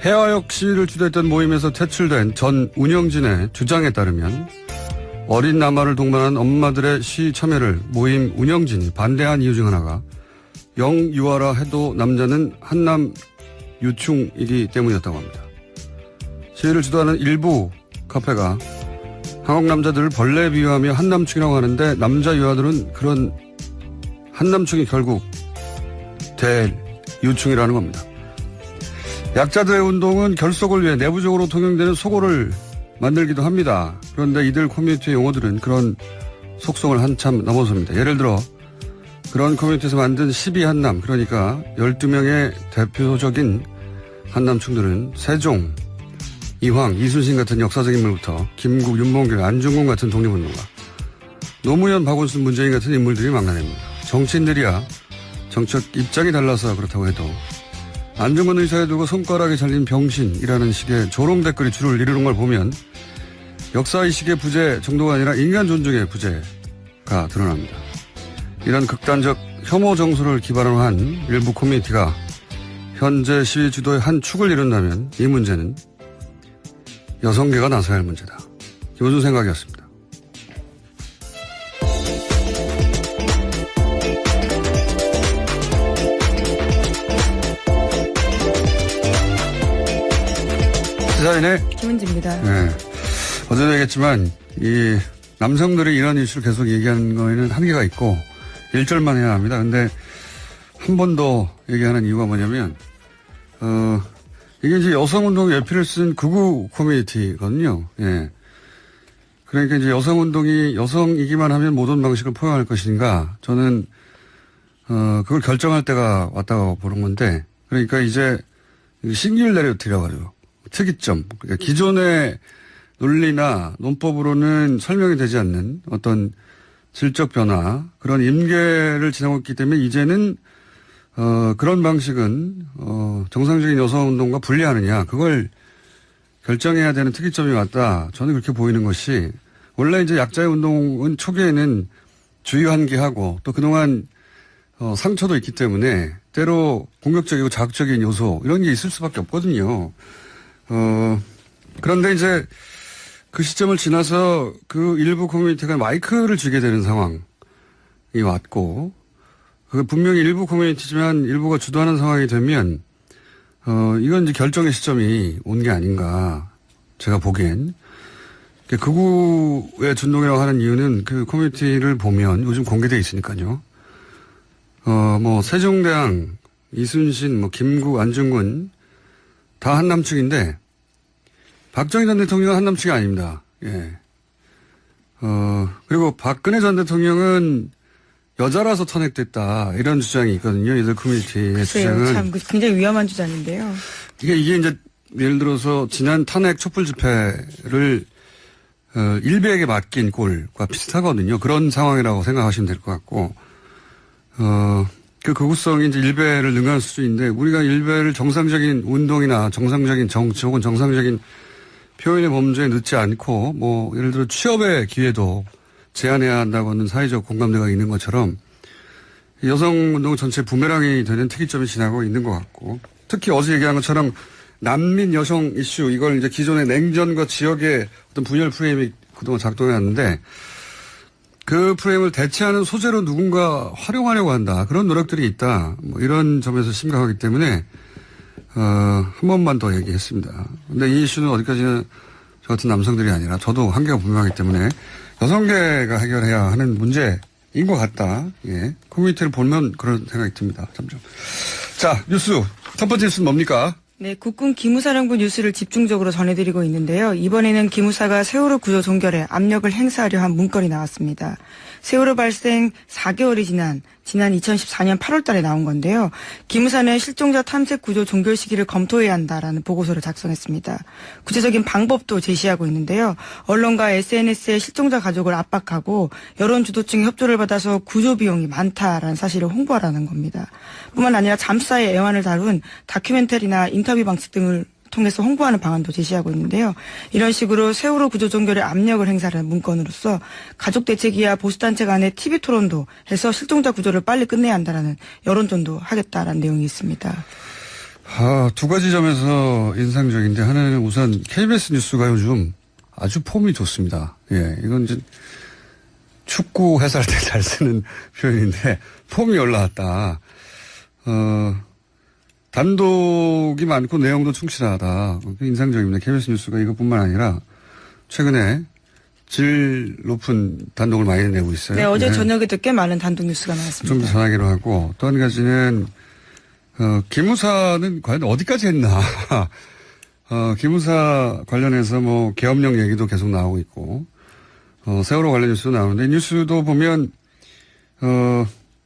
해화역 시위를 주도했던 모임에서 퇴출된 전 운영진의 주장에 따르면 어린 남아를 동반한 엄마들의 시위 참여를 모임 운영진이 반대한 이유 중 하나가 영유아라 해도 남자는 한남 유충이기 때문이었다고 합니다. 시위를 주도하는 일부 카페가 한국 남자들을 벌레에 비유하며 한남충이라고 하는데 남자 유아들은 그런 한남충이 결국 대유충이라는 겁니다. 약자들의 운동은 결속을 위해 내부적으로 통용되는 속어를 만들기도 합니다. 그런데 이들 커뮤니티의 용어들은 그런 속성을 한참 넘어섭니다. 예를 들어 그런 커뮤니티에서 만든 12한남, 그러니까 12명의 대표적인 한남충들은 세종, 이황, 이순신 같은 역사적 인물부터 김국, 윤봉길, 안중근 같은 독립운동가, 노무현, 박원순, 문재인 같은 인물들이 막나냅니다. 정치인들이야 정책 입장이 달라서 그렇다고 해도 안중근 의사에 두고 손가락에 잘린 병신이라는 식의 조롱 댓글이 줄을 이루는 걸 보면 역사의식의 부재 정도가 아니라 인간 존중의 부재가 드러납니다. 이런 극단적 혐오 정서를 기반으로 한 일부 커뮤니티가 현재 시위 주도의 한 축을 이룬다면 이 문제는 여성계가 나서야 할 문제다. 김원준 생각이었습니다. 시사인의 김은지입니다. 네. 어제도 얘기했지만 이 남성들이 이런 이슈를 계속 얘기하는 거에는 한계가 있고 일절만 해야 합니다. 근데 한 번 더 얘기하는 이유가 뭐냐면 이게 이제 여성운동 예피를 쓴 극우 커뮤니티거든요. 예. 그러니까 이제 여성운동이 여성이기만 하면 모든 방식을 포용할 것인가, 저는 그걸 결정할 때가 왔다고 보는 건데, 그러니까 이제 싱귤레리티라고 하죠. 특이점. 그러니까 기존의 논리나 논법으로는 설명이 되지 않는 어떤 질적 변화, 그런 임계를 지나고 있기 때문에 이제는 그런 방식은 정상적인 여성운동과 분리하느냐, 그걸 결정해야 되는 특이점이 왔다. 저는 그렇게 보이는 것이, 원래 이제 약자의 운동은 초기에는 주의환기하고 또 그동안 상처도 있기 때문에 때로 공격적이고 자극적인 요소 이런 게 있을 수밖에 없거든요. 그런데 이제 그 시점을 지나서 그 일부 커뮤니티가 마이크를 쥐게 되는 상황이 왔고, 그 분명히 일부 커뮤니티지만 일부가 주도하는 상황이 되면 이건 이제 결정의 시점이 온 게 아닌가, 제가 보기엔. 극우의 준동이라고 하는 이유는 그 커뮤니티를 보면 요즘 공개되어 있으니까요. 뭐 세종대왕, 이순신, 뭐 김국, 안중근 다 한남충인데 박정희 전 대통령은 한남충이 아닙니다. 예. 그리고 박근혜 전 대통령은 여자라서 탄핵됐다, 이런 주장이 있거든요. 이들 커뮤니티의 주장은. 참 굉장히 위험한 주장인데요. 이게 이제 예를 들어서 지난 탄핵 촛불 집회를 일베에게 맡긴 꼴과 비슷하거든요. 그런 상황이라고 생각하시면 될 것 같고, 그 극우성이 이제 일베를 능가할 수도 있는데, 우리가 일베를 정상적인 운동이나 정상적인 정치 혹은 정상적인 표현의 범주에 넣지 않고, 뭐 예를 들어 취업의 기회도 제한해야 한다고는 사회적 공감대가 있는 것처럼 여성운동 전체 부메랑이 되는 특이점이 지나고 있는 것 같고, 특히 어제 얘기한 것처럼 난민 여성 이슈, 이걸 이제 기존의 냉전과 지역의 어떤 분열 프레임이 그동안 작동해왔는데 그 프레임을 대체하는 소재로 누군가 활용하려고 한다, 그런 노력들이 있다, 뭐 이런 점에서 심각하기 때문에 한 번만 더 얘기했습니다. 근데 이 이슈는 어디까지나 저 같은 남성들이 아니라 저도 한계가 분명하기 때문에 여성계가 해결해야 하는 문제인 것 같다. 예. 커뮤니티를 보면 그런 생각이 듭니다. 잠시. 자, 뉴스. 첫 번째 뉴스는 뭡니까? 네, 국군 기무사령부 뉴스를 집중적으로 전해드리고 있는데요. 이번에는 기무사가 세월호 구조 종결에 압력을 행사하려 한 문건이 나왔습니다. 세월호 발생 4개월이 지난 2014년 8월 달에 나온 건데요. 기무사는 실종자 탐색 구조 종결 시기를 검토해야 한다라는 보고서를 작성했습니다. 구체적인 방법도 제시하고 있는데요. 언론과 SNS에 실종자 가족을 압박하고 여론 주도층의 협조를 받아서 구조 비용이 많다라는 사실을 홍보하라는 겁니다. 뿐만 아니라 잠수사의 애환을 다룬 다큐멘터리나 인터뷰 방식 등을 통해서 홍보하는 방안도 제시하고 있는데요. 이런 식으로 세월호 구조 종결에 압력을 행사하는 문건으로서 가족대책위와 보수단체 간의 TV 토론도 해서 실종자 구조를 빨리 끝내야 한다라는 여론전도 하겠다라는 내용이 있습니다. 두 가지 점에서 인상적인데 하나는 우선 KBS 뉴스가 요즘 아주 폼이 좋습니다. 예, 이건 이제 축구 해설할 때 잘 쓰는 표현인데 폼이 올라왔다. 단독이 많고 내용도 충실하다. 인상적입니다. KBS 뉴스가 이것뿐만 아니라 최근에 질 높은 단독을 많이 내고 있어요. 네, 어제 저녁에도 꽤 많은 단독 뉴스가 나왔습니다. 좀 더 전하기로 하고 또 한 가지는 기무사는 과연 어디까지 했나. 기무사 관련해서 뭐 계엄령 얘기도 계속 나오고 있고 세월호 관련 뉴스도 나오는데 뉴스도 보면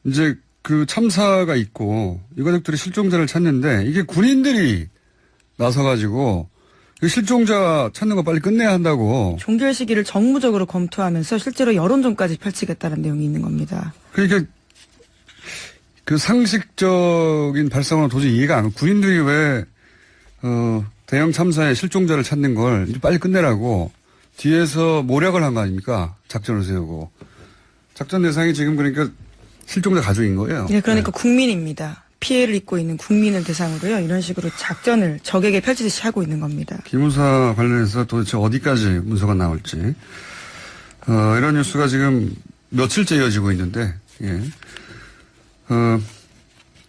이제 그 참사가 있고 이 가족들이 실종자를 찾는데 이게 군인들이 나서가지고 실종자 찾는 거 빨리 끝내야 한다고. 종결 시기를 정무적으로 검토하면서 실제로 여론전까지 펼치겠다는 내용이 있는 겁니다. 그러니까 그 상식적인 발상으로 도저히 이해가 안 가고 군인들이 왜 대형 참사의 실종자를 찾는 걸 빨리 끝내라고 뒤에서 모략을 한 거 아닙니까? 작전을 세우고. 작전 대상이 지금 그러니까 실종자 가족인 거예요. 네, 그러니까 국민입니다. 피해를 입고 있는 국민을 대상으로요. 이런 식으로 작전을 적에게 펼치듯이 하고 있는 겁니다. 기무사 관련해서 도대체 어디까지 문서가 나올지. 이런 뉴스가 지금 며칠째 이어지고 있는데, 예.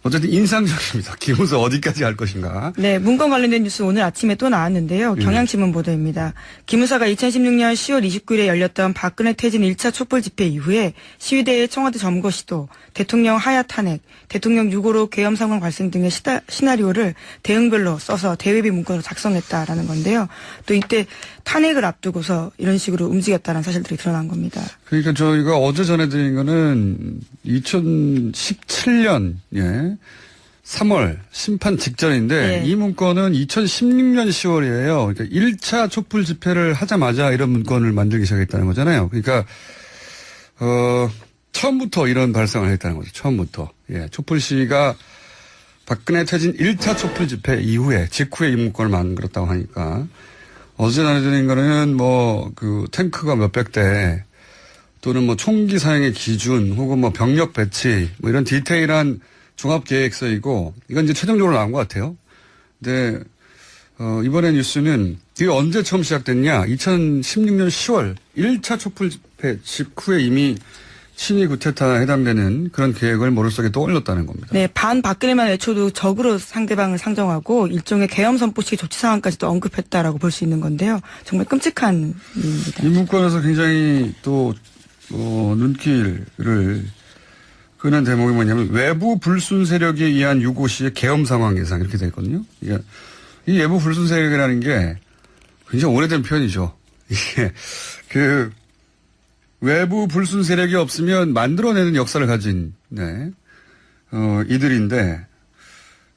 어쨌든 인상적입니다. 기무사 어디까지 할 것인가. 네, 문건 관련된 뉴스 오늘 아침에 또 나왔는데요. 경향신문 보도입니다. 기무사가 2016년 10월 29일에 열렸던 박근혜 퇴진 1차 촛불 집회 이후에 시위대의 청와대 점거 시도, 대통령 하야 탄핵, 대통령 유고로 계엄 상황 발생 등의 시나리오를 대응별로 써서 대외비 문건으로 작성했다라는 건데요. 또 이때 탄핵을 앞두고서 이런 식으로 움직였다는 사실들이 드러난 겁니다. 그러니까 저희가 어제 전해드린 거는 2017년, 예. 3월 심판 직전인데 네. 이 문건은 2016년 10월이에요. 그러니까 1차 촛불 집회를 하자마자 이런 문건을 만들기 시작했다는 거잖아요. 그러니까 처음부터 이런 발상을 했다는 거죠. 처음부터. 예, 촛불 시위가 박근혜 퇴진 1차 촛불 집회 이후에 직후에 이 문건을 만들었다고 하니까 어제 전해드린 거는 뭐 그 탱크가 몇백 대 또는 뭐 총기 사용의 기준 혹은 뭐 병력 배치 뭐 이런 디테일한 종합계획서이고 이건 이제 최종적으로 나온 것 같아요. 근데 이번에 뉴스는 이게 언제 처음 시작됐냐. 2016년 10월 1차 촛불 집회 직후에 이미 친위 구테타에 해당되는 그런 계획을 머릿속에 떠올렸다는 겁니다. 네, 반박근혜만 외쳐도 적으로 상대방을 상정하고 일종의 계엄 선포식 조치 상황까지도 언급했다라고 볼 수 있는 건데요. 정말 끔찍한 일입니다. 이 문건에서 굉장히 또 눈길을 끄는 대목이 뭐냐면 외부 불순 세력에 의한 유고 시의 계엄 상황 예상 이렇게 되어 있거든요. 이 외부 불순 세력이라는 게 굉장히 오래된 표현이죠. 이게 그 외부 불순 세력이 없으면 만들어내는 역사를 가진 이들인데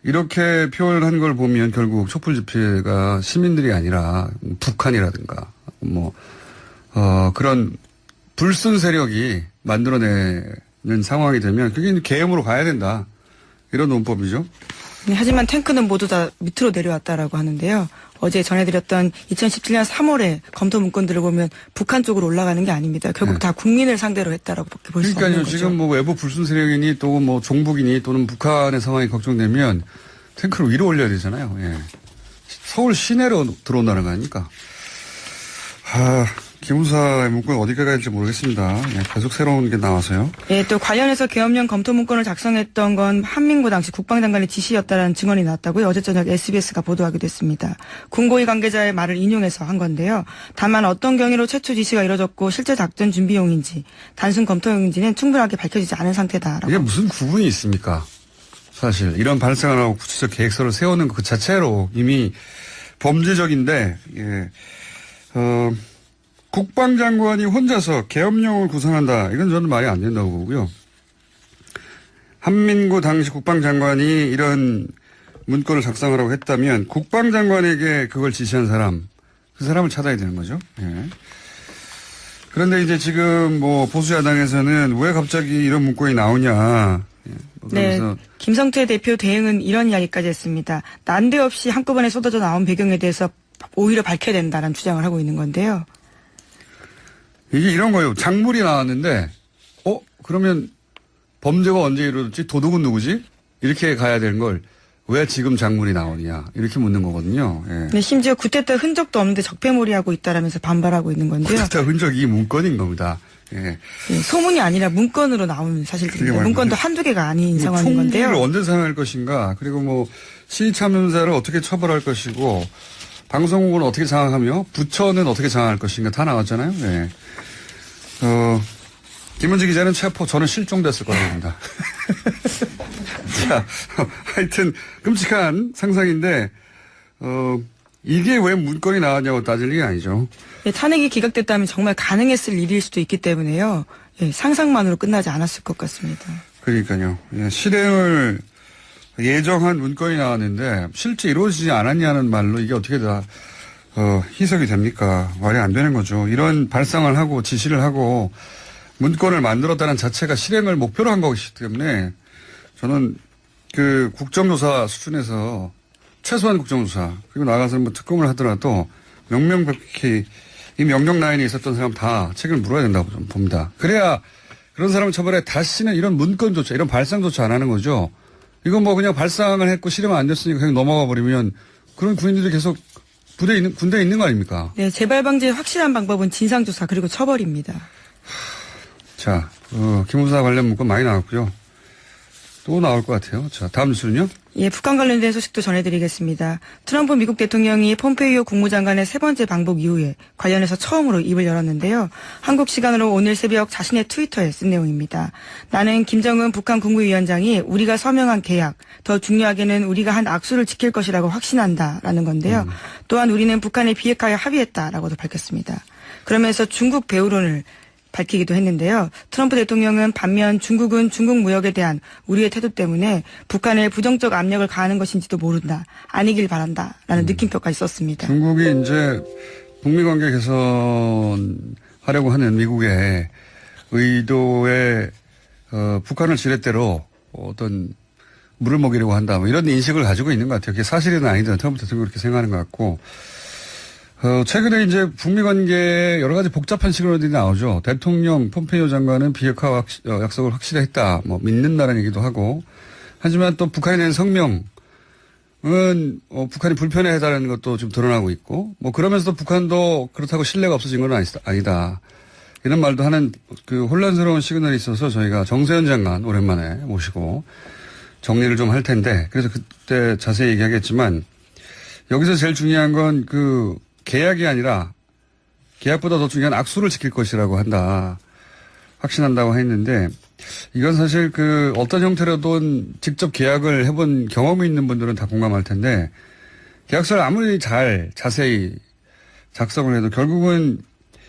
이렇게 표현한 걸 보면 결국 촛불 집회가 시민들이 아니라 북한이라든가 그런 불순 세력이 만들어내는 상황이 되면 그게 이제 계엄으로 가야 된다. 이런 논법이죠. 네, 하지만 탱크는 모두 다 밑으로 내려왔다라고 하는데요. 어제 전해드렸던 2017년 3월에 검토 문건들을 보면 북한 쪽으로 올라가는 게 아닙니다. 결국 다 국민을 상대로 했다라고 볼 수 없는 거죠. 지금 뭐 외부 불순 세력이니 또 뭐 종북이니 또는 북한의 상황이 걱정되면 탱크를 위로 올려야 되잖아요. 예. 서울 시내로 들어온다는 거 아닙니까? 기무사의 문건 어디까지 갈지 모르겠습니다. 예, 계속 새로운 게 나와서요. 네, 또 관련해서 계엄령 검토 문건을 작성했던 건 한민구 당시 국방장관의 지시였다라는 증언이 나왔다고요. 어제 저녁 SBS가 보도하기도 했습니다. 군고위 관계자의 말을 인용해서 한 건데요. 다만 어떤 경위로 최초 지시가 이뤄졌고 실제 작전 준비용인지 단순 검토용인지는 충분하게 밝혀지지 않은 상태다라고. 이게 무슨 구분이 있습니까? 사실 이런 발상을 하고 구체적 계획서를 세우는 그 자체로 이미 범죄적인데 국방장관이 혼자서 계엄령을 구상한다. 이건 저는 말이 안 된다고 보고요. 한민구 당시 국방장관이 이런 문건을 작성하라고 했다면 국방장관에게 그걸 지시한 사람, 그 사람을 찾아야 되는 거죠. 예. 그런데 이제 지금 뭐 보수야당에서는 왜 갑자기 이런 문건이 나오냐. 네, 김성태 대표 대응은 이런 이야기까지 했습니다. 난데없이 한꺼번에 쏟아져 나온 배경에 대해서 오히려 밝혀야 된다는 주장을 하고 있는 건데요. 이게 이런 거예요. 작물이 나왔는데, 그러면 범죄가 언제 이루어졌지? 도둑은 누구지? 이렇게 가야 되는 걸, 왜 지금 작물이 나오냐 이렇게 묻는 거거든요. 예. 네, 심지어 구태타 흔적도 없는데 적폐몰이하고 있다라면서 반발하고 있는 건데요. 구태타 흔적이 문건인 겁니다. 예. 네, 소문이 아니라 문건으로 나온 사실들입니다. 문건도 한두 개가 아닌 상황인 건데요. 총리를 언제 사용할 것인가 그리고 뭐 시참여자를 어떻게 처벌할 것이고 방송국은 어떻게 장악하며 부처는 어떻게 장악할 것인가 다 나왔잖아요. 예. 김은지 기자는 체포, 저는 실종됐을 거라고 봅니다. 자, 하여튼 끔찍한 상상인데 이게 왜 문건이 나왔냐고 따질 일이 아니죠. 네, 탄핵이 기각됐다면 정말 가능했을 일일 수도 있기 때문에요. 예, 상상만으로 끝나지 않았을 것 같습니다. 그러니까요. 예, 실행을 예정한 문건이 나왔는데 실제 이루어지지 않았냐는 말로 이게 어떻게 다 희석이 됩니까? 말이 안 되는 거죠. 이런 발상을 하고 지시를 하고 문건을 만들었다는 자체가 실행을 목표로 한 거기 때문에 저는 그 국정조사 수준에서 최소한 국정조사 그리고 나가서 뭐 특검을 하더라도 명명백백히 이 명령 라인에 있었던 사람 다 책임을 물어야 된다고 좀 봅니다. 그래야 그런 사람을 처벌해 다시는 이런 문건조차 이런 발상조차 안 하는 거죠. 이건 뭐 그냥 발상을 했고 실행 안 됐으니까 그냥 넘어가 버리면 그런 군인들이 계속 군대에 있는 거 아닙니까? 네, 재발 방지의 확실한 방법은 진상조사 그리고 처벌입니다. 자, 기무사 관련 문건 많이 나왔고요. 또 나올 것 같아요. 자, 다음 뉴스는요? 예, 북한 관련된 소식도 전해드리겠습니다. 트럼프 미국 대통령이 폼페이오 국무장관의 세 번째 방북 이후에 관련해서 처음으로 입을 열었는데요. 한국 시간으로 오늘 새벽 자신의 트위터에 쓴 내용입니다. 나는 김정은 북한 국무위원장이 우리가 서명한 계약, 더 중요하게는 우리가 한 악수를 지킬 것이라고 확신한다라는 건데요. 또한 우리는 북한에 비핵화에 합의했다라고도 밝혔습니다. 그러면서 중국 배후론을 밝히기도 했는데요. 트럼프 대통령은 반면 중국은 중국 무역에 대한 우리의 태도 때문에 북한에 부정적 압력을 가하는 것인지도 모른다. 아니길 바란다라는 느낌표까지 썼습니다. 중국이 이제 북미 관계 개선하려고 하는 미국의 의도에 북한을 지렛대로 어떤 물을 먹이려고 한다. 뭐 이런 인식을 가지고 있는 것 같아요. 그게 사실은 아니다. 트럼프 대통령이 그렇게 생각하는 것 같고. 최근에 이제 북미 관계에 여러 가지 복잡한 시그널들이 나오죠. 대통령 폼페이오 장관은 비핵화 약속을 확실히 했다. 뭐 믿는다는 얘기도 하고. 하지만 또 북한에 낸 성명은 북한이 불편해해달라는 것도 좀 드러나고 있고. 뭐 그러면서도 북한도 그렇다고 신뢰가 없어진 건 아니다. 이런 말도 하는 그 혼란스러운 시그널이 있어서 저희가 정세현 장관 오랜만에 모시고 정리를 좀 할 텐데. 그래서 그때 자세히 얘기하겠지만 여기서 제일 중요한 건 그 계약이 아니라 계약보다 더 중요한 악수를 지킬 것이라고 한다. 확신한다고 했는데 이건 사실 그 어떤 형태로든 직접 계약을 해본 경험이 있는 분들은 다 공감할 텐데 계약서를 아무리 자세히 작성을 해도 결국은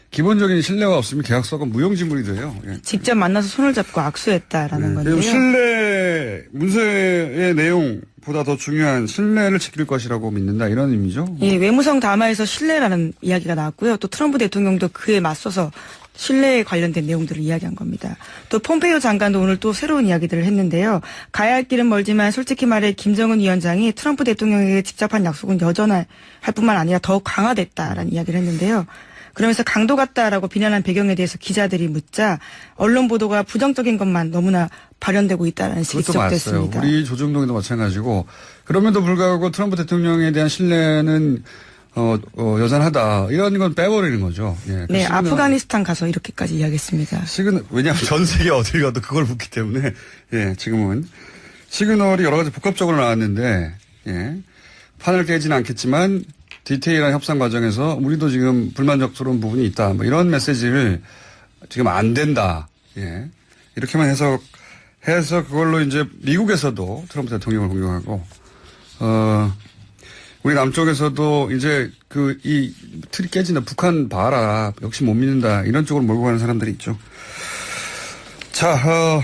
기본적인 신뢰가 없으면 계약서가 무용지물이 돼요. 예. 직접 만나서 손을 잡고 악수했다라는 건데요. 문서의 내용보다 더 중요한 신뢰를 지킬 것이라고 믿는다 이런 의미죠. 예, 외무성 담화에서 신뢰라는 이야기가 나왔고요. 또 트럼프 대통령도 그에 맞서서 신뢰에 관련된 내용들을 이야기한 겁니다. 또 폼페이오 장관도 오늘 또 새로운 이야기들을 했는데요. 가야 할 길은 멀지만 솔직히 말해 김정은 위원장이 트럼프 대통령에게 직접 한 약속은 여전할 뿐만 아니라 더욱 강화됐다라는 이야기를 했는데요. 그러면서 강도 같다라고 비난한 배경에 대해서 기자들이 묻자 언론 보도가 부정적인 것만 너무나 발현되고 있다는 식이 지적됐습니다. 우리 조정동에도 마찬가지고 그럼에도 불구하고 트럼프 대통령에 대한 신뢰는 여전하다. 이런 건 빼버리는 거죠. 예, 네, 아프가니스탄 가서 이렇게까지 이야기했습니다. 왜냐하면 전 세계 어딜 가도 그걸 묻기 때문에 예, 지금은 시그널이 여러 가지 복합적으로 나왔는데 예, 판을 깨지는 않겠지만 디테일한 협상 과정에서 우리도 지금 불만족스러운 부분이 있다. 뭐 이런 메시지를 지금 안 된다. 예. 이렇게만 해서 그걸로 이제 미국에서도 트럼프 대통령을 공격하고, 우리 남쪽에서도 이제 이 틀이 깨진다. 북한 봐라. 역시 못 믿는다. 이런 쪽으로 몰고 가는 사람들이 있죠. 자,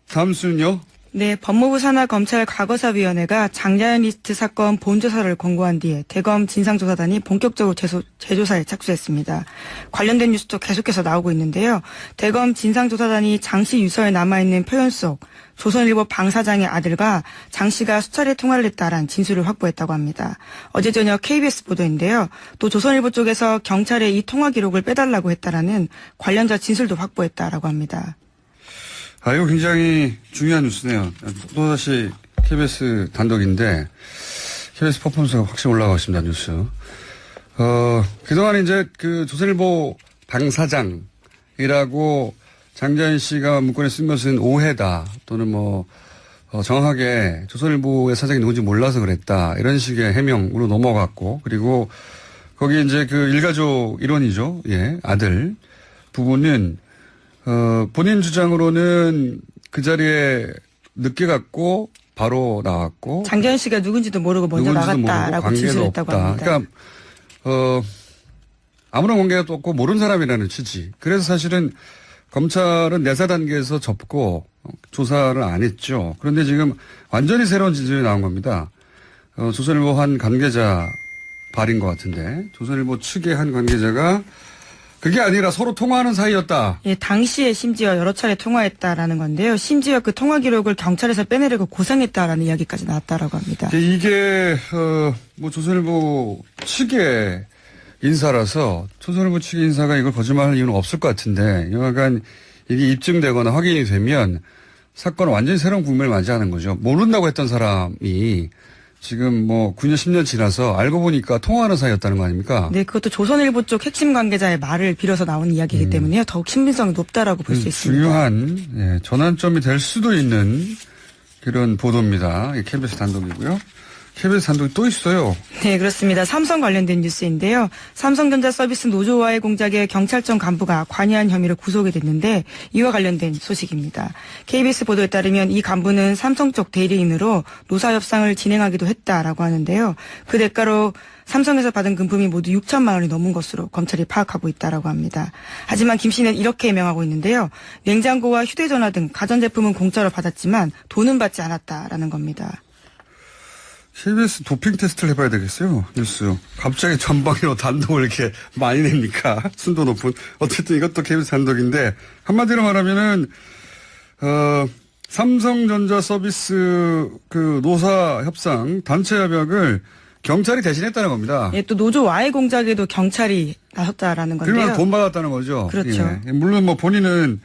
다음 수는요. 네, 법무부 산하 검찰 과거사위원회가 장자연 리스트 사건 본조사를 권고한 뒤에 대검 진상조사단이 본격적으로 재조사에 착수했습니다. 관련된 뉴스도 계속해서 나오고 있는데요. 대검 진상조사단이 장 씨 유서에 남아있는 표현 속 조선일보 방 사장의 아들과 장 씨가 수차례 통화를 했다란 진술을 확보했다고 합니다. 어제 저녁 KBS 보도인데요. 또 조선일보 쪽에서 경찰에 이 통화 기록을 빼달라고 했다라는 관련자 진술도 확보했다라고 합니다. 이거 굉장히 중요한 뉴스네요. 또다시 KBS 단독인데 KBS 퍼포먼스가 확실히 올라가고 있습니다. 뉴스. 그동안 이제 그 조선일보 당사장이라고 장자연 씨가 문건에 쓴 것은 오해다 또는 정확하게 조선일보의 사장이 누군지 몰라서 그랬다 이런 식의 해명으로 넘어갔고 그리고 거기 이제 그 일가족 일원이죠. 예, 아들 부부는 본인 주장으로는 그 자리에 늦게 갔고 바로 나왔고 장자연 씨가 누군지도 모르고 먼저 나갔다라고 진술을 했다고 합니다. 그러니까 아무런 관계가 없고 모르는 사람이라는 취지. 그래서 사실은 검찰은 내사 단계에서 접고 조사를 안 했죠. 그런데 지금 완전히 새로운 진술이 나온 겁니다. 조선일보 한 관계자 발인 것 같은데 조선일보 측의 한 관계자가 그게 아니라 서로 통화하는 사이였다. 예, 당시에 심지어 여러 차례 통화했다라는 건데요. 심지어 그 통화 기록을 경찰에서 빼내려고 고생했다라는 이야기까지 나왔다라고 합니다. 이게 조선일보 측의 인사라서 조선일보 측의 인사가 이걸 거짓말할 이유는 없을 것 같은데 여하간 이게 입증되거나 확인이 되면 사건은 완전히 새로운 국면을 맞이하는 거죠. 모른다고 했던 사람이 지금 9년, 10년 지나서 알고 보니까 통화하는 사이였다는 거 아닙니까? 네, 그것도 조선일보 쪽 핵심 관계자의 말을 빌어서 나온 이야기이기 때문에요. 더욱 신빙성이 높다라고 볼 수 있습니다. 중요한 전환점이 될 수도 있는 그런 보도입니다. KBS 단독이고요. KBS 단독이 또 있어요. 네, 그렇습니다. 삼성 관련된 뉴스인데요. 삼성전자 서비스 노조와의 공작에 경찰청 간부가 관여한 혐의로 구속이 됐는데 이와 관련된 소식입니다. KBS 보도에 따르면 이 간부는 삼성 쪽 대리인으로 노사 협상을 진행하기도 했다라고 하는데요. 그 대가로 삼성에서 받은 금품이 모두 6천만 원이 넘은 것으로 검찰이 파악하고 있다라고 합니다. 하지만 김 씨는 이렇게 해명하고 있는데요. 냉장고와 휴대전화 등 가전제품은 공짜로 받았지만 돈은 받지 않았다라는 겁니다. KBS 도핑 테스트를 해봐야 되겠어요. 뉴스. 갑자기 전방위로 단독을 이렇게 많이 냅니까? 순도 높은. 어쨌든 이것도 KBS 단독인데 한마디로 말하면은 삼성전자 서비스 그 노사 협상 단체 협약을 경찰이 대신했다는 겁니다. 예, 또 노조와의 공작에도 경찰이 나섰다라는 건데요. 그러면 돈 받았다는 거죠. 그렇죠. 예. 물론 본인은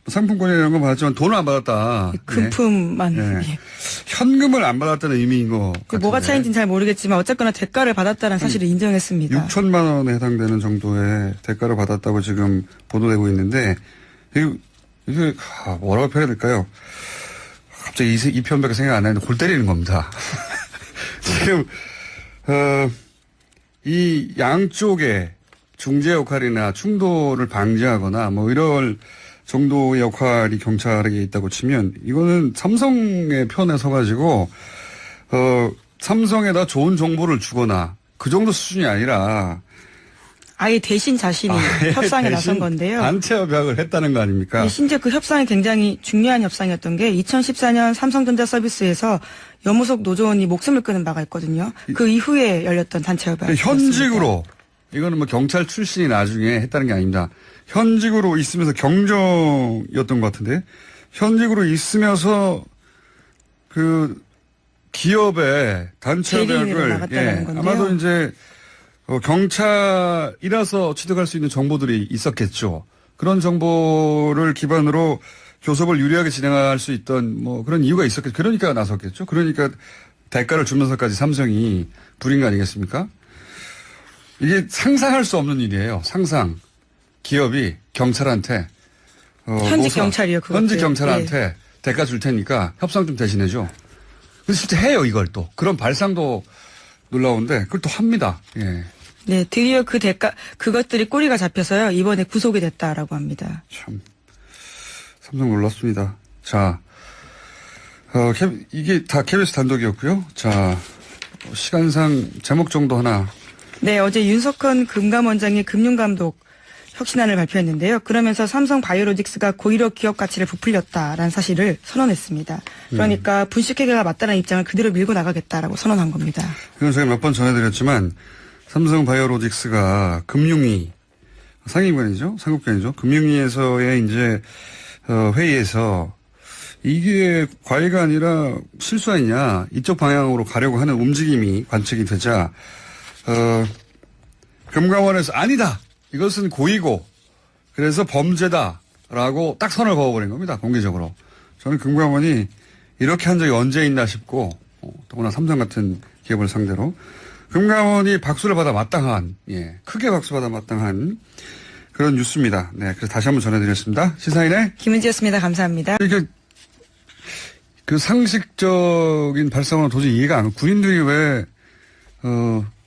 상품권이나 이런 건 받았지만 돈을 안 받았다. 금품만. 예. 예. 현금을 안 받았다는 의미인 거. 뭐가 차이인지는 잘 모르겠지만 어쨌거나 대가를 받았다는 사실을 인정했습니다. 6천만 원에 해당되는 정도의 대가를 받았다고 지금 보도되고 있는데 이게 뭐라고 표현해야 될까요? 갑자기 이 표현밖에 생각 안 나는데 골 때리는 겁니다. 지금 이 양쪽의 중재 역할이나 충돌을 방지하거나 이럴 정도의 역할이 경찰에게 있다고 치면 이거는 삼성의 편에 서가지고 삼성에다 좋은 정보를 주거나 그 정도 수준이 아니라 아예 대신 자신이 협상에 나선 건데요. 단체 협약을 했다는 거 아닙니까? 심지어 그 협상이 굉장히 중요한 협상이었던 게 2014년 삼성전자 서비스에서 여무석 노조원이 목숨을 끊은 바가 있거든요. 그 이후에 열렸던 단체 협약이었습니다. 현직으로 이거는 경찰 출신이 나중에 했다는 게 아닙니다. 현직으로 있으면서 경정이었던 것 같은데 현직으로 있으면서 그 기업의 단체 협약을 아마도 이제 경찰이라서 취득할 수 있는 정보들이 있었겠죠. 그런 정보를 기반으로 교섭을 유리하게 진행할 수 있던 그런 이유가 있었겠죠. 그러니까 나섰겠죠. 그러니까 대가를 주면서까지 삼성이 부린 거 아니겠습니까? 이게 상상할 수 없는 일이에요. 상상. 기업이 경찰한테 현직 경찰이요. 현직 경찰한테 대가 줄 테니까 협상 좀 대신해줘. 근데 실제 해요 이걸 또. 그런 발상도 놀라운데 그걸 또 합니다. 예. 네, 드디어 그것들이 꼬리가 잡혀서요. 이번에 구속이 됐다라고 합니다. 참 삼성 놀랐습니다. 자, 이게 다 KBS 단독이었고요. 자, 시간상 제목 정도 하나. 네, 어제 윤석헌 금감원장이 금융감독 혁신안을 발표했는데요. 그러면서 삼성바이오로직스가 고의로 기업 가치를 부풀렸다라는 사실을 선언했습니다. 그러니까 분식회계가 맞다는 입장을 그대로 밀고 나가겠다라고 선언한 겁니다. 이건 제가 몇 번 전해드렸지만 삼성바이오로직스가 금융위 상임위원이죠, 상급위원이죠. 금융위에서의 이제 회의에서 이게 과외가 아니라 실수 아니냐 이쪽 방향으로 가려고 하는 움직임이 관측이 되자 금감원에서 아니다. 이것은 고의고 그래서 범죄다라고 딱 선을 그어버린 겁니다. 공개적으로. 저는 금감원이 이렇게 한 적이 언제 있나 싶고, 더구나 삼성 같은 기업을 상대로. 금감원이 박수를 받아 마땅한, 예, 크게 박수 받아 마땅한 그런 뉴스입니다. 네, 그래서 다시 한번 전해드렸습니다. 시사인의 김은지였습니다. 감사합니다. 이게 그 상식적인 발상으로 도저히 이해가 안 가요. 군인들이 왜,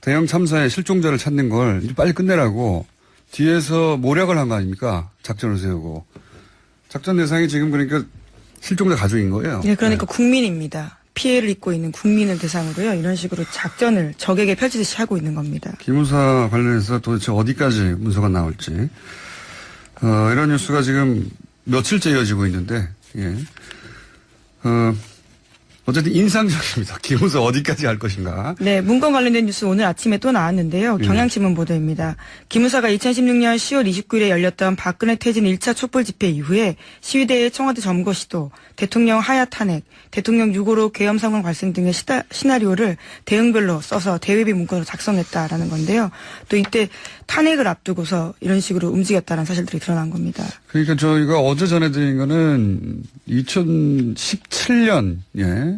대형 참사의 실종자를 찾는 걸 빨리 끝내라고 뒤에서 모략을 한 거 아닙니까? 작전을 세우고. 작전 대상이 지금 그러니까 실종자 가족인 거예요. 네, 그러니까 국민입니다. 피해를 입고 있는 국민을 대상으로요. 이런 식으로 작전을 적에게 펼치듯이 하고 있는 겁니다. 기무사 관련해서 도대체 어디까지 문서가 나올지. 이런 뉴스가 지금 며칠째 이어지고 있는데, 예. 어쨌든 인상적입니다. 기무사 어디까지 할 것인가. 네, 문건 관련된 뉴스 오늘 아침에 또 나왔는데요. 경향신문 보도입니다. 기무사가 2016년 10월 29일에 열렸던 박근혜 퇴진 1차 촛불 집회 이후에 시위대의 청와대 점거 시도, 대통령 하야 탄핵, 대통령 유고로 계엄 상황 발생 등의 시나리오를 대응별로 써서 대외비 문건으로 작성했다라는 건데요. 또 이때 탄핵을 앞두고서 이런 식으로 움직였다는 사실들이 드러난 겁니다. 그러니까 저희가 어제 전해드린 거는 2017년, 예.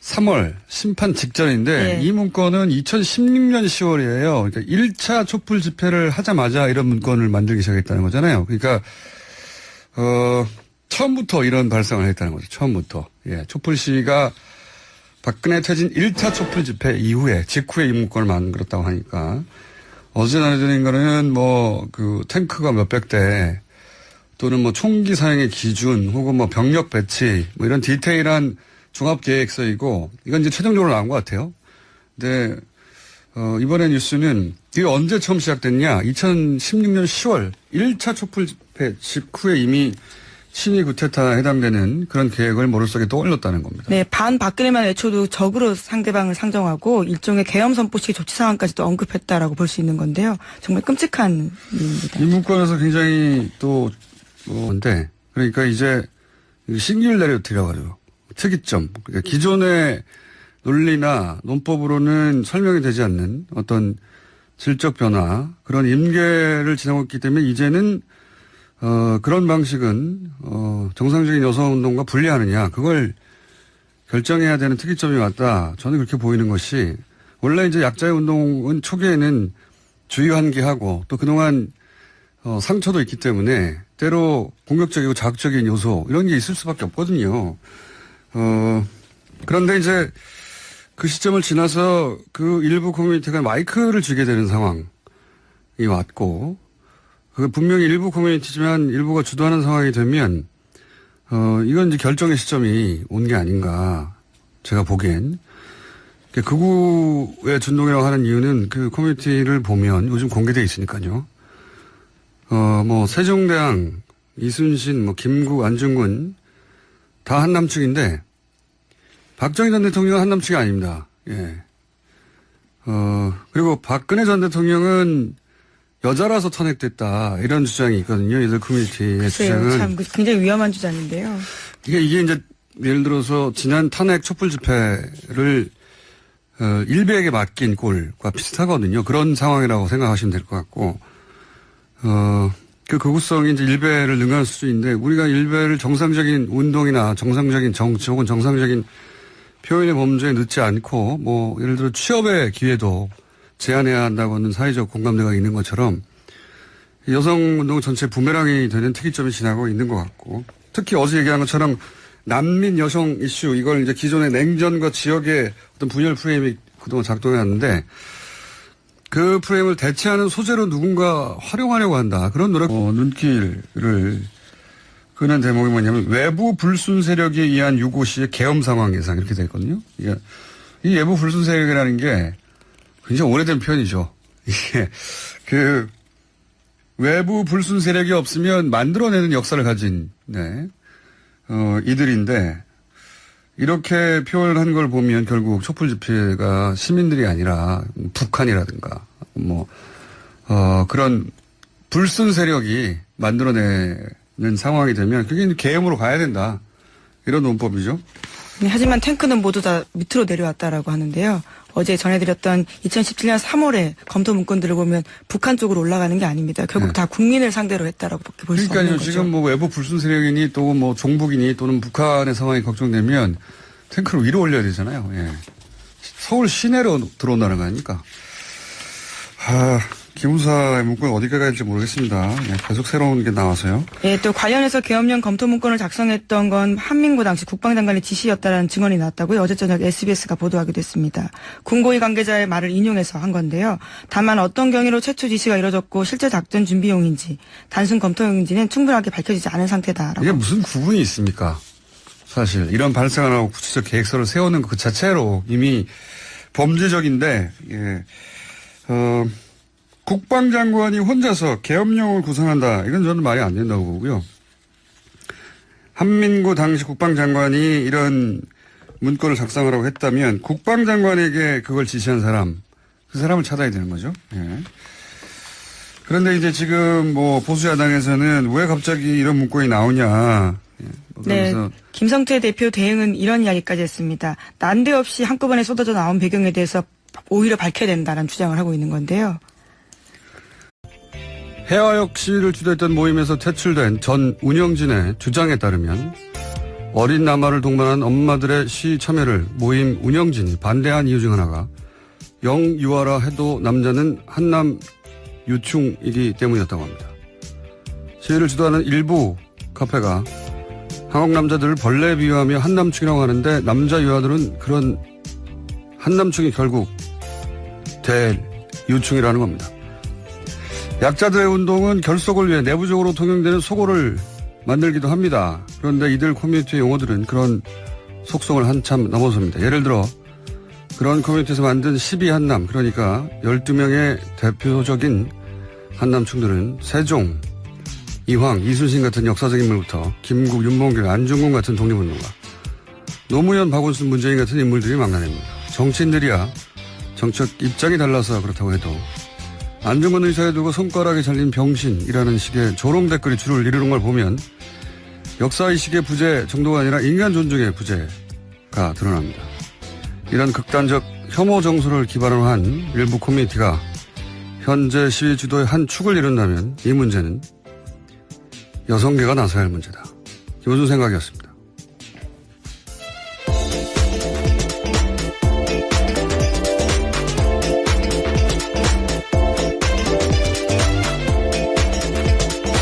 3월 심판 직전인데 네. 이 문건은 2016년 10월이에요. 그러니까 1차 촛불 집회를 하자마자 이런 문건을 만들기 시작했다는 거잖아요. 그러니까 처음부터 이런 발상을 했다는 거죠. 처음부터. 예. 촛불 시위가 박근혜 퇴진 1차 촛불 집회 이후에 직후에 이 문건을 만들었다고 하니까 어제 전해드린 거는 뭐 그 탱크가 몇백 대 또는 뭐 총기 사용의 기준 혹은 뭐 병력 배치 뭐 이런 디테일한 종합계획서이고 이건 이제 최종적으로 나온 것 같아요. 근데 이번에 뉴스는 이게 언제 처음 시작됐냐. 2016년 10월 1차 촛불 집회 직후에 이미 친위 구테타에 해당되는 그런 계획을 머릿속에 떠올렸다는 겁니다. 네, 반박근혜만 외쳐도 적으로 상대방을 상정하고 일종의 계엄 선포식 조치 상황까지도 언급했다라고 볼 수 있는 건데요. 정말 끔찍한 일입니다. 이 문건에서 굉장히 또 뭔데 그러니까 이제 싱귤레리티라고 하죠. 특이점. 그러니까 기존의 논리나 논법으로는 설명이 되지 않는 어떤 질적 변화 그런 임계를 지나왔기 때문에 이제는 그런 방식은 정상적인 여성운동과 분리하느냐 그걸 결정해야 되는 특이점이 왔다. 저는 그렇게 보이는 것이 원래 이제 약자의 운동은 초기에는 주의환기하고 또 그동안 상처도 있기 때문에 때로 공격적이고 자극적인 요소 이런 게 있을 수밖에 없거든요. 그런데 이제 그 시점을 지나서 그 일부 커뮤니티가 마이크를 쥐게 되는 상황이 왔고 그 분명히 일부 커뮤니티지만 일부가 주도하는 상황이 되면 이건 이제 결정의 시점이 온 게 아닌가 제가 보기엔 극우의 준동이라고 하는 이유는 그 커뮤니티를 보면 요즘 공개되어 있으니까요. 뭐 세종대왕, 이순신, 뭐 김구, 안중근 다 한남측인데 박정희 전 대통령은 한남측이 아닙니다. 예. 그리고 박근혜 전 대통령은 여자라서 탄핵됐다 이런 주장이 있거든요. 이들 커뮤니티의 글쎄요, 주장은 참 굉장히 위험한 주장인데요. 이게 이제 예를 들어서 지난 탄핵 촛불 집회를 일베에게 맡긴 꼴과 비슷하거든요. 그런 상황이라고 생각하시면 될 것 같고 그 극우성이 이제 일베를 능가할 수준인데 우리가 일베를 정상적인 운동이나 정상적인 정치 혹은 정상적인 표현의 범죄에 넣지 않고 뭐 예를 들어 취업의 기회도 제한해야 한다고는 사회적 공감대가 있는 것처럼 여성운동 전체 부메랑이 되는 특이점이 지나고 있는 것 같고 특히 어제 얘기한 것처럼 난민 여성 이슈 이걸 이제 기존의 냉전과 지역의 어떤 분열 프레임이 그동안 작동해왔는데 그 프레임을 대체하는 소재로 누군가 활용하려고 한다. 그런 노력, 눈길을 끄는 대목이 뭐냐면 외부 불순 세력에 의한 유고 시의 계엄 상황 예상 이렇게 돼 있거든요. 이 외부 불순 세력이라는 게 굉장히 오래된 표현이죠. 이게 그 외부 불순 세력이 없으면 만들어내는 역사를 가진 이들인데 이렇게 표현을 한 걸 보면 결국 촛불 집회가 시민들이 아니라 북한이라든가 그런 불순 세력이 만들어내는 상황이 되면 그게 이제 계엄으로 가야 된다. 이런 논법이죠. 네, 하지만 탱크는 모두 다 밑으로 내려왔다라고 하는데요. 어제 전해드렸던 2017년 3월에 검토 문건들을 보면 북한 쪽으로 올라가는 게 아닙니다. 결국 네. 다 국민을 상대로 했다라고 볼 수 없는 그러니까요. 거죠. 지금 뭐 외부 불순 세력이니 또 뭐 종북이니 또는 북한의 상황이 걱정되면 탱크를 위로 올려야 되잖아요. 예. 서울 시내로 들어온다는 거 아닙니까? 기무사의 문건이 어디가 갈지 모르겠습니다. 예, 계속 새로운 게 나와서요. 예, 또 관련해서 계엄령 검토 문건을 작성했던 건 한민구 당시 국방장관의 지시였다라는 증언이 나왔다고요. 어제 저녁 SBS가 보도하기도 했습니다. 군고위 관계자의 말을 인용해서 한 건데요. 다만 어떤 경위로 최초 지시가 이뤄졌고 실제 작전 준비용인지 단순 검토용인지는 충분하게 밝혀지지 않은 상태다라고. 이게 무슨 구분이 있습니까? 사실 이런 발생을 하고 구체적 계획서를 세우는 그 자체로 이미 범죄적인데 예. 국방장관이 혼자서 계엄령을 구상한다. 이건 저는 말이 안 된다고 보고요. 한민구 당시 국방장관이 이런 문건을 작성하라고 했다면 국방장관에게 그걸 지시한 사람, 그 사람을 찾아야 되는 거죠. 예. 그런데 이제 지금 뭐 보수야당에서는 왜 갑자기 이런 문건이 나오냐. 예. 네, 김성태 대표 대응은 이런 이야기까지 했습니다. 난데없이 한꺼번에 쏟아져 나온 배경에 대해서 오히려 밝혀야 된다는 주장을 하고 있는 건데요. 해화역 시위를 주도했던 모임에서 퇴출된 전 운영진의 주장에 따르면 어린 남아를 동반한 엄마들의 시위 참여를 모임 운영진이 반대한 이유 중 하나가 영유아라 해도 남자는 한남 유충이기 때문이었다고 합니다. 시위를 주도하는 일부 카페가 한국 남자들을 벌레에 비유하며 한남충이라고 하는데 남자 유아들은 그런 한남충이 결국 대유충이라는 겁니다. 약자들의 운동은 결속을 위해 내부적으로 통용되는 속어를 만들기도 합니다. 그런데 이들 커뮤니티의 용어들은 그런 속성을 한참 넘어섭니다. 예를 들어 그런 커뮤니티에서 만든 12한남, 그러니까 12명의 대표적인 한남충들은 세종, 이황, 이순신 같은 역사적 인물부터 김국, 윤봉길, 안중근 같은 독립운동가, 노무현, 박원순, 문재인 같은 인물들이 막나냅니다. 정치인들이야 정책 입장이 달라서 그렇다고 해도 안중근 의사에 두고 손가락에 잘린 병신이라는 식의 조롱 댓글이 줄을 이루는 걸 보면 역사의식의 부재 정도가 아니라 인간 존중의 부재가 드러납니다. 이런 극단적 혐오 정서를 기반으로 한 일부 커뮤니티가 현재 시위 주도의 한 축을 이룬다면 이 문제는 여성계가 나서야 할 문제다. 김호준 생각이었습니다.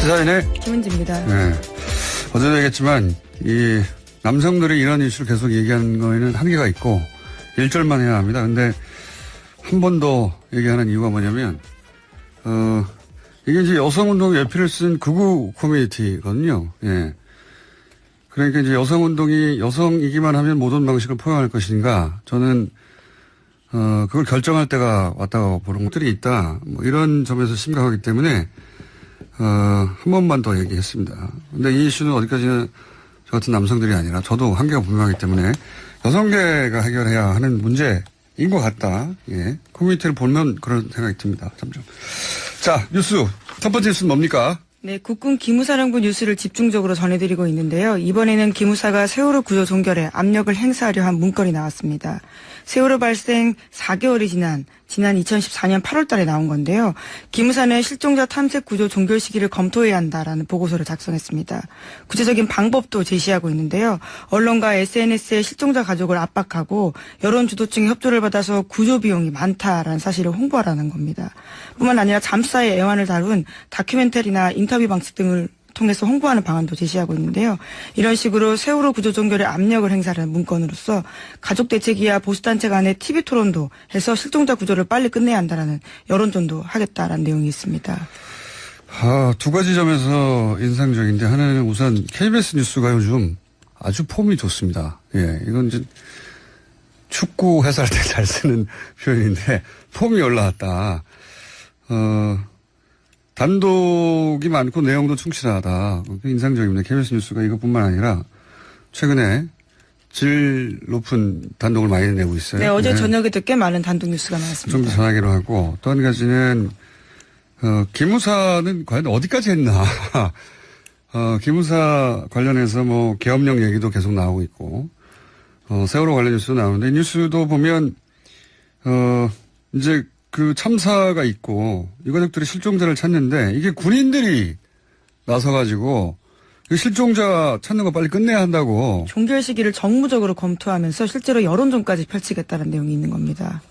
시사인의 김은지입니다. 네. 어제도 얘기했지만 이 남성들이 이런 이슈를 계속 얘기하는 거에는 한계가 있고 1절만 해야 합니다. 근데 한 번 더 얘기하는 이유가 뭐냐면 이게 이제 여성운동 예피를 쓴 극우 커뮤니티거든요. 예. 그러니까 이제 여성운동이 여성이기만 하면 모든 방식을 포용할 것인가. 저는 그걸 결정할 때가 왔다고 보는 것들이 있다. 뭐 이런 점에서 심각하기 때문에 한 번만 더 얘기했습니다. 근데 이 이슈는 어디까지나 저 같은 남성들이 아니라 저도 한계가 분명하기 때문에 여성계가 해결해야 하는 문제인 것 같다. 예. 커뮤니티를 보면 그런 생각이 듭니다. 잠시만. 자, 뉴스. 첫 번째 뉴스는 뭡니까? 네, 국군 기무사령부 뉴스를 집중적으로 전해드리고 있는데요. 이번에는 기무사가 세월호 구조 종결에 압력을 행사하려 한 문건이 나왔습니다. 세월호 발생 4개월이 지난 2014년 8월 달에 나온 건데요. 기무사는 실종자 탐색 구조 종결 시기를 검토해야 한다라는 보고서를 작성했습니다. 구체적인 방법도 제시하고 있는데요. 언론과 SNS에 실종자 가족을 압박하고 여론 주도층의 협조를 받아서 구조 비용이 많다라는 사실을 홍보하라는 겁니다. 뿐만 아니라 잠수사의 애환을 다룬 다큐멘터리나 인터뷰 방식 등을 통해서 홍보하는 방안도 제시하고 있는데요. 이런 식으로 세월호 구조 종결에 압력을 행사하는 문건으로서 가족대책위와 보수단체 간의 TV 토론도 해서 실종자 구조를 빨리 끝내야 한다는 여론전도 하겠다라는 내용이 있습니다. 두 가지 점에서 인상적인데 하나는 우선 KBS 뉴스가 요즘 아주 폼이 좋습니다. 예, 이건 이제 축구 해설할 때 잘 쓰는 표현인데 폼이 올라왔다. 단독이 많고 내용도 충실하다. 인상적입니다. KBS 뉴스가 이것뿐만 아니라 최근에 질 높은 단독을 많이 내고 있어요. 네, 어제 저녁에도 꽤 많은 단독 뉴스가 나왔습니다. 좀 더 전하기로 하고 또 한 가지는 기무사는 과연 어디까지 했나. 기무사 관련해서 뭐 계엄령 얘기도 계속 나오고 있고 세월호 관련 뉴스도 나오는데 이 뉴스도 보면 이제 그 참사가 있고 유가족들이 실종자를 찾는데 이게 군인들이 나서가지고 그 실종자 찾는 거 빨리 끝내야 한다고. 종결 시기를 정무적으로 검토하면서 실제로 여론전까지 펼치겠다는 내용이 있는 겁니다.